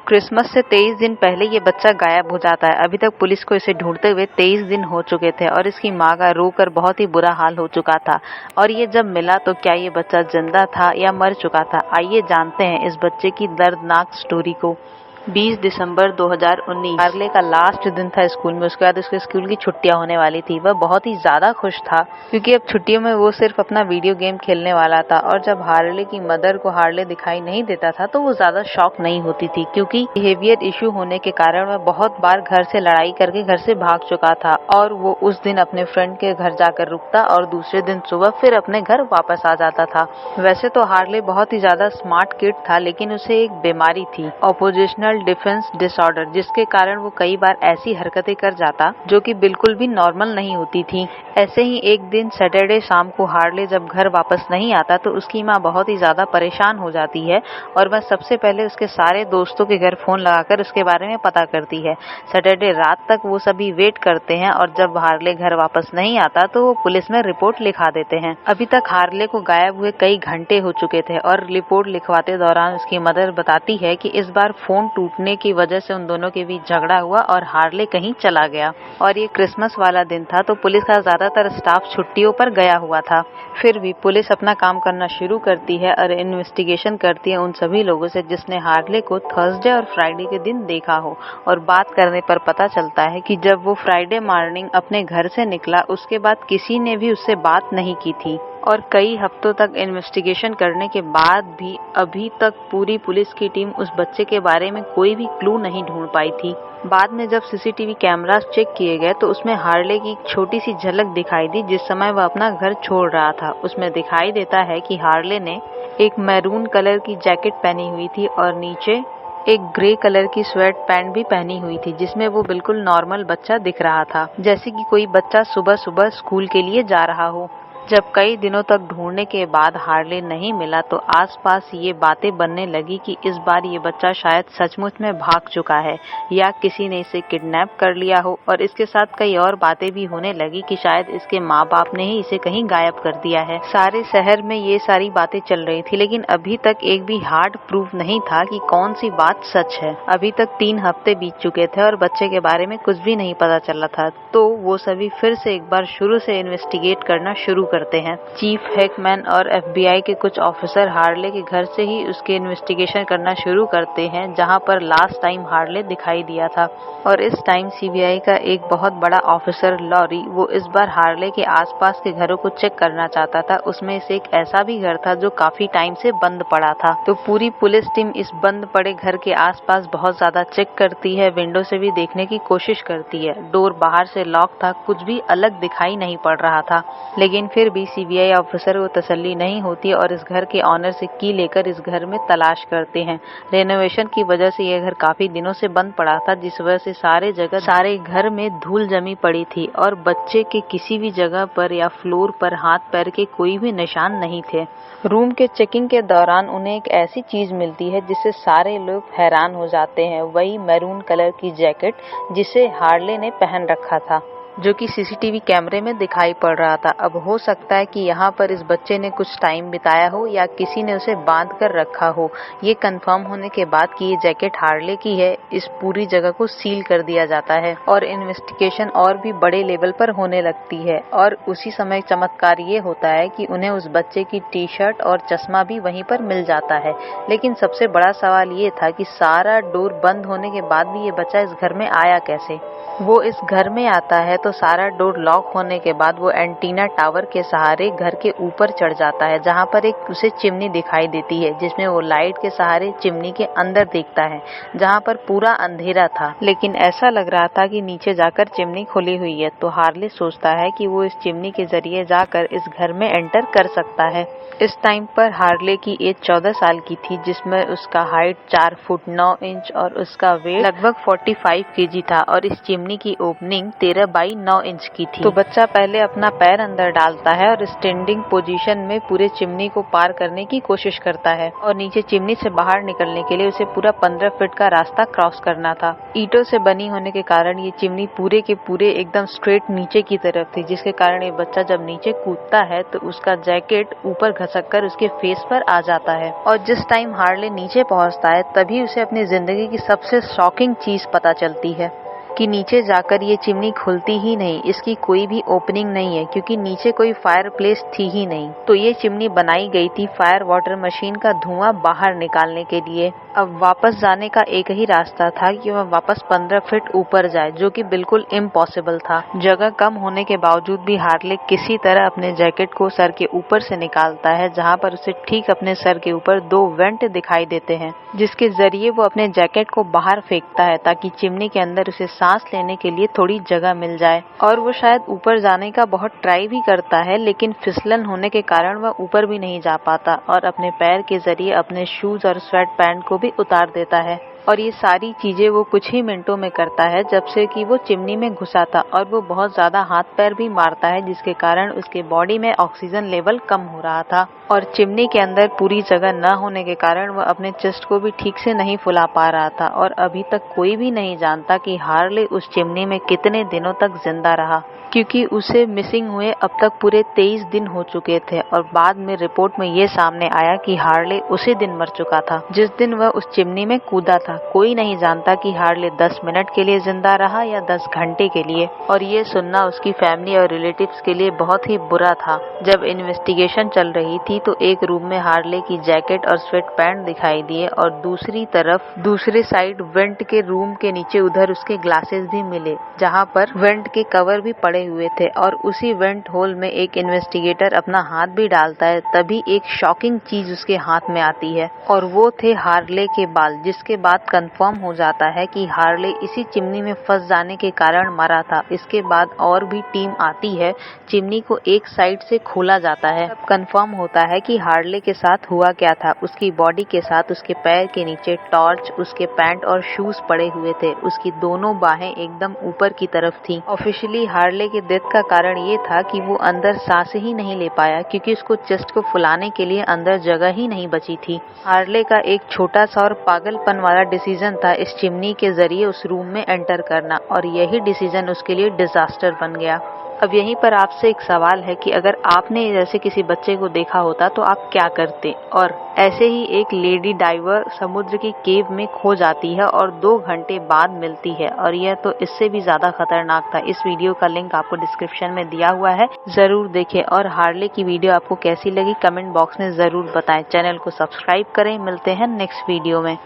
Christmas से 23 दिन पहले ये बच्चा गायब हो जाता है। अभी तक पुलिस को इसे ढूंढते हुए 23 दिन हो चुके थे और इसकी माँ का रोकर बहुत ही बुरा हाल हो चुका था। और ये जब मिला तो क्या ये बच्चा जिंदा था या मर चुका था? आइए जानते हैं इस बच्चे की दर्दनाक स्टोरी को। 20 दिसंबर 2019 हार्ले का लास्ट दिन था स्कूल में। उसके बाद उसके स्कूल की छुट्टियां होने वाली थी। वह बहुत ही ज्यादा खुश था क्योंकि अब छुट्टियों में वो सिर्फ अपना वीडियो गेम खेलने वाला था। और जब हार्ले की मदर को हार्ले दिखाई नहीं देता था तो वो ज्यादा शॉक नहीं होती थी क्योंकि बिहेवियर इशू होने के कारण वह बहुत बार घर से लड़ाई करके घर से भाग चुका था। और वो उस दिन अपने फ्रेंड के घर जाकर रुकता और दूसरे दिन सुबह फिर अपने घर वापस आ जाता था। वैसे तो हार्ले बहुत ही ज्यादा स्मार्ट किड था, लेकिन उसे एक बीमारी थी, ऑपोजिशनल डिफेंस डिसऑर्डर, जिसके कारण वो कई बार ऐसी हरकतें कर जाता जो कि बिल्कुल भी नॉर्मल नहीं होती थी। ऐसे ही एक दिन सैटरडे शाम को हार्ले जब घर वापस नहीं आता तो उसकी माँ बहुत ही ज्यादा परेशान हो जाती है और वह सबसे पहले उसके सारे दोस्तों के घर फोन लगाकर उसके बारे में पता करती है। सैटरडे रात तक वो सभी वेट करते हैं और जब हार्ले घर वापस नहीं आता तो वो पुलिस में रिपोर्ट लिखा देते हैं। अभी तक हार्ले को गायब हुए कई घंटे हो चुके थे और रिपोर्ट लिखवाते दौरान उसकी मदर बताती है कि इस बार फोन टूटने की वजह से उन दोनों के बीच झगड़ा हुआ और हार्ले कहीं चला गया। और ये क्रिसमस वाला दिन था तो पुलिस का ज्यादातर स्टाफ छुट्टियों पर गया हुआ था। फिर भी पुलिस अपना काम करना शुरू करती है और इन्वेस्टिगेशन करती है उन सभी लोगों से जिसने हार्ले को थर्सडे और फ्राइडे के दिन देखा हो। और बात करने पर पता चलता है कि जब वो फ्राइडे मॉर्निंग अपने घर से निकला उसके बाद किसी ने भी उससे बात नहीं की थी। और कई हफ्तों तक इन्वेस्टिगेशन करने के बाद भी अभी तक पूरी पुलिस की टीम उस बच्चे के बारे में कोई भी क्लू नहीं ढूंढ पाई थी। बाद में जब सीसीटीवी कैमरास चेक किए गए तो उसमें हार्ले की एक छोटी सी झलक दिखाई दी जिस समय वह अपना घर छोड़ रहा था। उसमें दिखाई देता है कि हार्ले ने एक मैरून कलर की जैकेट पहनी हुई थी और नीचे एक ग्रे कलर की स्वेट पैंट भी पहनी हुई थी जिसमें वो बिल्कुल नॉर्मल बच्चा दिख रहा था, जैसे कि कोई बच्चा सुबह सुबह स्कूल के लिए जा रहा हो। जब कई दिनों तक ढूंढने के बाद हार्ले नहीं मिला तो आसपास ये बातें बनने लगी कि इस बार ये बच्चा शायद सचमुच में भाग चुका है या किसी ने इसे किडनैप कर लिया हो। और इसके साथ कई और बातें भी होने लगी कि शायद इसके माँ बाप ने ही इसे कहीं गायब कर दिया है। सारे शहर में ये सारी बातें चल रही थी, लेकिन अभी तक एक भी हार्ड प्रूफ नहीं था कि कौन सी बात सच है। अभी तक 3 हफ्ते बीत चुके थे और बच्चे के बारे में कुछ भी नहीं पता चला था, तो वो सभी फिर से एक बार शुरू से इन्वेस्टिगेट करना शुरू करते हैं। चीफ हेकमैन और एफबीआई के कुछ ऑफिसर हार्ले के घर से ही उसके इन्वेस्टिगेशन करना शुरू करते हैं जहां पर लास्ट टाइम हार्ले दिखाई दिया था। और इस टाइम सीबीआई का एक बहुत बड़ा ऑफिसर लॉरी वो इस बार हार्ले के आसपास के घरों को चेक करना चाहता था। उसमें से एक ऐसा भी घर था जो काफी टाइम से बंद पड़ा था। तो पूरी पुलिस टीम इस बंद पड़े घर के आसपास बहुत ज्यादा चेक करती है, विंडो से भी देखने की कोशिश करती है। डोर बाहर से लॉक था, कुछ भी अलग दिखाई नहीं पड़ रहा था, लेकिन फिर भी सीबीआई ऑफिसर को तसल्ली नहीं होती और इस घर के ऑनर से की लेकर इस घर में तलाश करते हैं। रेनोवेशन की वजह से यह घर काफी दिनों से बंद पड़ा था, जिस वजह से सारे घर में धूल जमी पड़ी थी और बच्चे के किसी भी जगह पर या फ्लोर पर हाथ पैर के कोई भी निशान नहीं थे। रूम के चेकिंग के दौरान उन्हें एक ऐसी चीज मिलती है जिससे सारे लोग हैरान हो जाते हैं, वही मैरून कलर की जैकेट जिसे हार्ले ने पहन रखा था, जो कि सीसीटीवी कैमरे में दिखाई पड़ रहा था। अब हो सकता है कि यहाँ पर इस बच्चे ने कुछ टाइम बिताया हो या किसी ने उसे बांध कर रखा हो। ये कंफर्म होने के बाद कि ये जैकेट हार्ले की है, इस पूरी जगह को सील कर दिया जाता है और इन्वेस्टिगेशन और भी बड़े लेवल पर होने लगती है। और उसी समय चमत्कार ये होता है कि उन्हें उस बच्चे की टी शर्ट और चश्मा भी वहीं पर मिल जाता है। लेकिन सबसे बड़ा सवाल ये था कि सारा डोर बंद होने के बाद भी ये बच्चा इस घर में आया कैसे। वो इस घर में आता है तो सारा डोर लॉक होने के बाद वो एंटीना टावर के सहारे घर के ऊपर चढ़ जाता है, जहाँ पर एक उसे चिमनी दिखाई देती है जिसमें वो लाइट के सहारे चिमनी के अंदर देखता है, जहाँ पर पूरा अंधेरा था, लेकिन ऐसा लग रहा था कि नीचे जाकर चिमनी खुली हुई है। तो हार्ले सोचता है कि वो इस चिमनी के जरिए जाकर इस घर में एंटर कर सकता है। इस टाइम पर हार्ले की एज 14 साल की थी, जिसमें उसका हाइट 4 फुट 9 इंच और उसका वेट लगभग 45 केजी था। और इस चिमनी की ओपनिंग 13 बाई लंबाई 9 इंच की थी। तो बच्चा पहले अपना पैर अंदर डालता है और स्टैंडिंग पोजीशन में पूरे चिमनी को पार करने की कोशिश करता है और नीचे चिमनी से बाहर निकलने के लिए उसे पूरा 15 फीट का रास्ता क्रॉस करना था। ईंटों से बनी होने के कारण ये चिमनी पूरे के पूरे एकदम स्ट्रेट नीचे की तरफ थी, जिसके कारण ये बच्चा जब नीचे कूदता है तो उसका जैकेट ऊपर घसक कर उसके फेस पर आ जाता है। और जिस टाइम हार्ले नीचे पहुंचता है तभी उसे अपनी जिंदगी की सबसे शॉकिंग चीज पता चलती है कि नीचे जाकर ये चिमनी खुलती ही नहीं, इसकी कोई भी ओपनिंग नहीं है क्योंकि नीचे कोई फायर प्लेस थी ही नहीं। तो ये चिमनी बनाई गई थी फायर वाटर मशीन का धुआं बाहर निकालने के लिए। अब वापस जाने का एक ही रास्ता था कि वह वापस 15 फीट ऊपर जाए, जो कि बिल्कुल इम्पॉसिबल था। जगह कम होने के बावजूद भी हार्ले किसी तरह अपने जैकेट को सर के ऊपर से निकालता है, जहाँ पर उसे ठीक अपने सर के ऊपर 2 वेंट दिखाई देते हैं, जिसके जरिए वो अपने जैकेट को बाहर फेंकता है ताकि चिमनी के अंदर उसे सांस लेने के लिए थोड़ी जगह मिल जाए। और वो शायद ऊपर जाने का बहुत ट्राई भी करता है, लेकिन फिसलन होने के कारण वह ऊपर भी नहीं जा पाता और अपने पैर के जरिए अपने शूज और स्वेट पैंट को भी उतार देता है। और ये सारी चीजें वो कुछ ही मिनटों में करता है जब से कि वो चिमनी में घुसा था। और वो बहुत ज्यादा हाथ पैर भी मारता है, जिसके कारण उसके बॉडी में ऑक्सीजन लेवल कम हो रहा था और चिमनी के अंदर पूरी जगह न होने के कारण वह अपने चेस्ट को भी ठीक से नहीं फुला पा रहा था। और अभी तक कोई भी नहीं जानता कि हार्ले उस चिमनी में कितने दिनों तक जिंदा रहा, क्योंकि उसे मिसिंग हुए अब तक पूरे 23 दिन हो चुके थे। और बाद में रिपोर्ट में ये सामने आया कि हार्ले उसी दिन मर चुका था जिस दिन वह उस चिमनी में कूदा था। कोई नहीं जानता कि हार्ले 10 मिनट के लिए जिंदा रहा या 10 घंटे के लिए। और ये सुनना उसकी फैमिली और रिलेटिव्स के लिए बहुत ही बुरा था। जब इन्वेस्टिगेशन चल रही थी तो एक रूम में हार्ले की जैकेट और स्वेट पैंट दिखाई दिए और दूसरी तरफ दूसरे साइड वेंट के रूम के नीचे उधर उसके ग्लासेस भी मिले, जहाँ पर वेंट के कवर भी पड़े हुए थे। और उसी वेंट होल में एक इन्वेस्टिगेटर अपना हाथ भी डालता है, तभी एक शॉकिंग चीज उसके हाथ में आती है और वो थे हार्ले के बाल, जिसके बाद कंफर्म हो जाता है कि हार्ले इसी चिमनी में फंस जाने के कारण मरा था। इसके बाद और भी टीम आती है, चिमनी को एक साइड से खोला जाता है। अब कंफर्म होता है कि हार्ले के साथ हुआ क्या था। उसकी बॉडी के साथ उसके पैर के नीचे टॉर्च, उसके पैंट और शूज पड़े हुए थे। उसकी दोनों बाहें एकदम ऊपर की तरफ थी। ऑफिशियली हार्ले के डेथ का कारण ये था कि वो अंदर सांस ही नहीं ले पाया, क्योंकि उसको चेस्ट को फुलाने के लिए अंदर जगह ही नहीं बची थी। हार्ले का एक छोटा सा और पागलपन वाला डिसीजन था इस चिमनी के जरिए उस रूम में एंटर करना, और यही डिसीजन उसके लिए डिजास्टर बन गया। अब यहीं पर आपसे एक सवाल है कि अगर आपने जैसे किसी बच्चे को देखा होता तो आप क्या करते। और ऐसे ही एक लेडी डाइवर समुद्र की केव में खो जाती है और 2 घंटे बाद मिलती है, और यह तो इससे भी ज्यादा खतरनाक था। इस वीडियो का लिंक आपको डिस्क्रिप्शन में दिया हुआ है, जरूर देखें। और हार्ले की वीडियो आपको कैसी लगी कमेंट बॉक्स में जरूर बताएं। चैनल को सब्सक्राइब करें। मिलते हैं नेक्स्ट वीडियो में।